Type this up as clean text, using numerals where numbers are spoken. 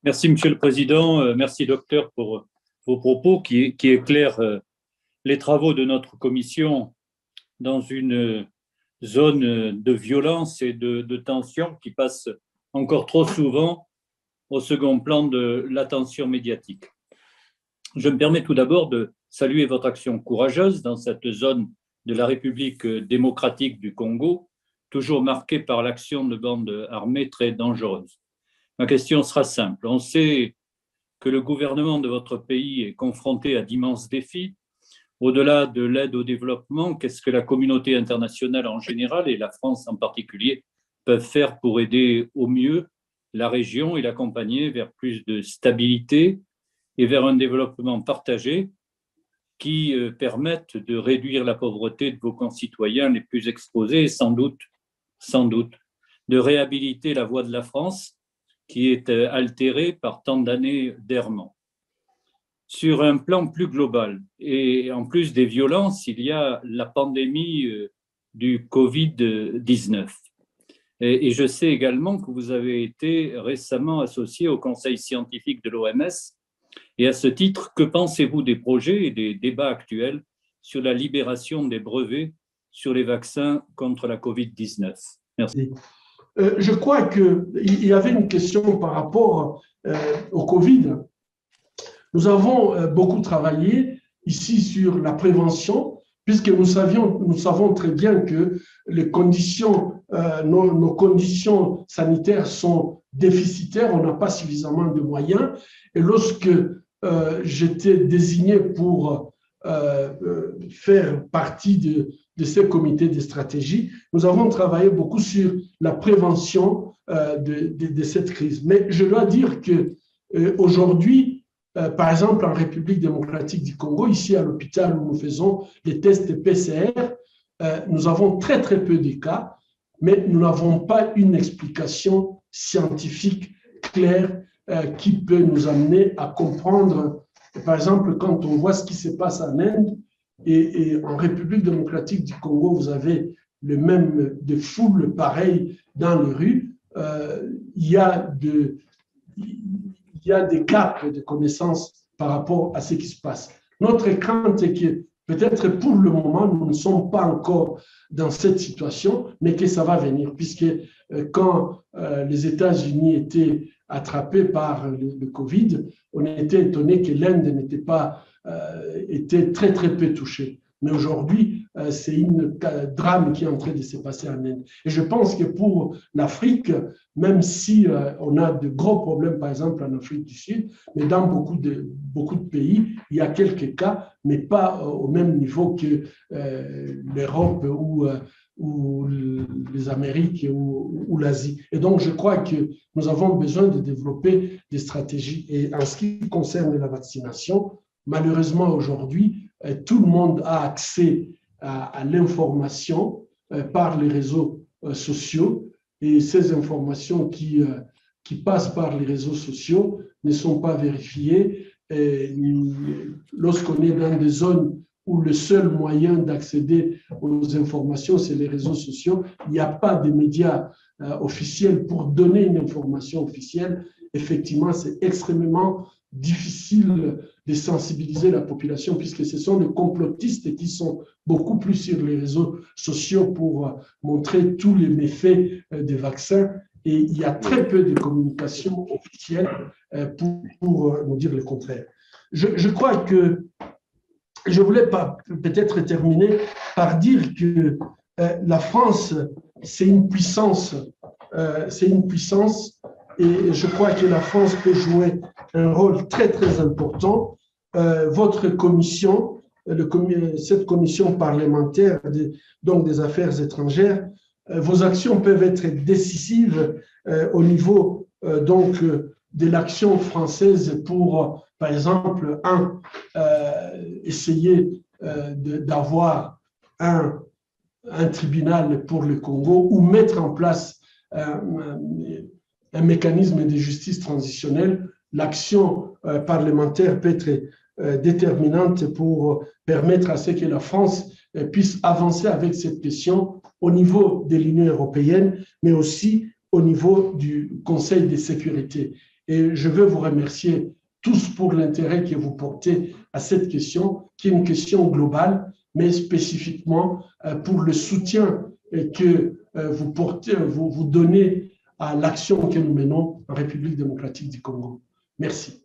Merci, Monsieur le Président. Merci, docteur, pour vos propos qui éclairent les travaux de notre commission dans une zone de violence et de tension qui passe encore trop souvent au second plan de l'attention médiatique. Je me permets tout d'abord de saluer votre action courageuse dans cette zone de la République démocratique du Congo, toujours marquée par l'action de bandes armées très dangereuses. Ma question sera simple. On sait que le gouvernement de votre pays est confronté à d'immenses défis. Au-delà de l'aide au développement, qu'est-ce que la communauté internationale en général et la France en particulier peuvent faire pour aider au mieux la région et l'accompagner vers plus de stabilité et vers un développement partagé qui permette de réduire la pauvreté de vos concitoyens les plus exposés et sans doute, de réhabiliter la voie de la France qui est altérée par tant d'années d'errement. Sur un plan plus global, et en plus des violences, il y a la pandémie du Covid-19. Et je sais également que vous avez été récemment associé au Conseil scientifique de l'OMS. Et à ce titre, que pensez-vous des projets et des débats actuels sur la libération des brevets sur les vaccins contre la Covid-19 ? Merci. Je crois qu'il y avait une question par rapport au Covid. Nous avons beaucoup travaillé ici sur la prévention, puisque nous savons très bien que les conditions, nos conditions sanitaires sont déficitaires, on n'a pas suffisamment de moyens. Et lorsque j'étais désigné pour faire partie de ces comités de stratégie, nous avons travaillé beaucoup sur la prévention de cette crise. Mais je dois dire qu'aujourd'hui, par exemple, en République démocratique du Congo, ici à l'hôpital où nous faisons les tests PCR, nous avons très peu de cas, mais nous n'avons pas une explication scientifique claire qui peut nous amener à comprendre. Par exemple, quand on voit ce qui se passe en Inde et en République démocratique du Congo, vous avez le même de foules pareilles dans les rues, il y a des gaps de connaissances par rapport à ce qui se passe. Notre crainte est que peut-être pour le moment, nous ne sommes pas encore dans cette situation, mais que ça va venir, puisque quand les États-Unis étaient attrapés par le Covid, on était étonné que l'Inde était très peu touchée. Mais aujourd'hui, c'est une drame qui est en train de se passer en Inde. Et je pense que pour l'Afrique, même si on a de gros problèmes, par exemple en Afrique du Sud, mais dans beaucoup de pays, il y a quelques cas, mais pas au même niveau que l'Europe ou les Amériques ou l'Asie. Et donc, je crois que nous avons besoin de développer des stratégies. Et en ce qui concerne la vaccination, malheureusement, aujourd'hui, tout le monde a accès à l'information par les réseaux sociaux et ces informations qui passent par les réseaux sociaux ne sont pas vérifiées. Lorsqu'on est dans des zones où le seul moyen d'accéder aux informations, c'est les réseaux sociaux, il n'y a pas de médias officiels pour donner une information officielle. Effectivement, c'est extrêmement difficile de sensibiliser la population puisque ce sont les complotistes qui sont beaucoup plus sur les réseaux sociaux pour montrer tous les méfaits des vaccins et il y a très peu de communication officielle pour nous dire le contraire. Je crois que je voulais peut-être terminer par dire que la France, c'est une puissance et je crois que la France peut jouer un rôle très important. Votre commission, cette commission parlementaire donc des affaires étrangères, vos actions peuvent être décisives au niveau donc de l'action française pour, par exemple, essayer d'avoir un tribunal pour le Congo ou mettre en place un mécanisme de justice transitionnelle. L'action parlementaire peut être déterminante pour permettre à ce que la France puisse avancer avec cette question au niveau de l'Union européenne, mais aussi au niveau du Conseil de sécurité. Et je veux vous remercier tous pour l'intérêt que vous portez à cette question, qui est une question globale, mais spécifiquement pour le soutien que vous portez, vous donnez à l'action que nous menons en République démocratique du Congo. Merci.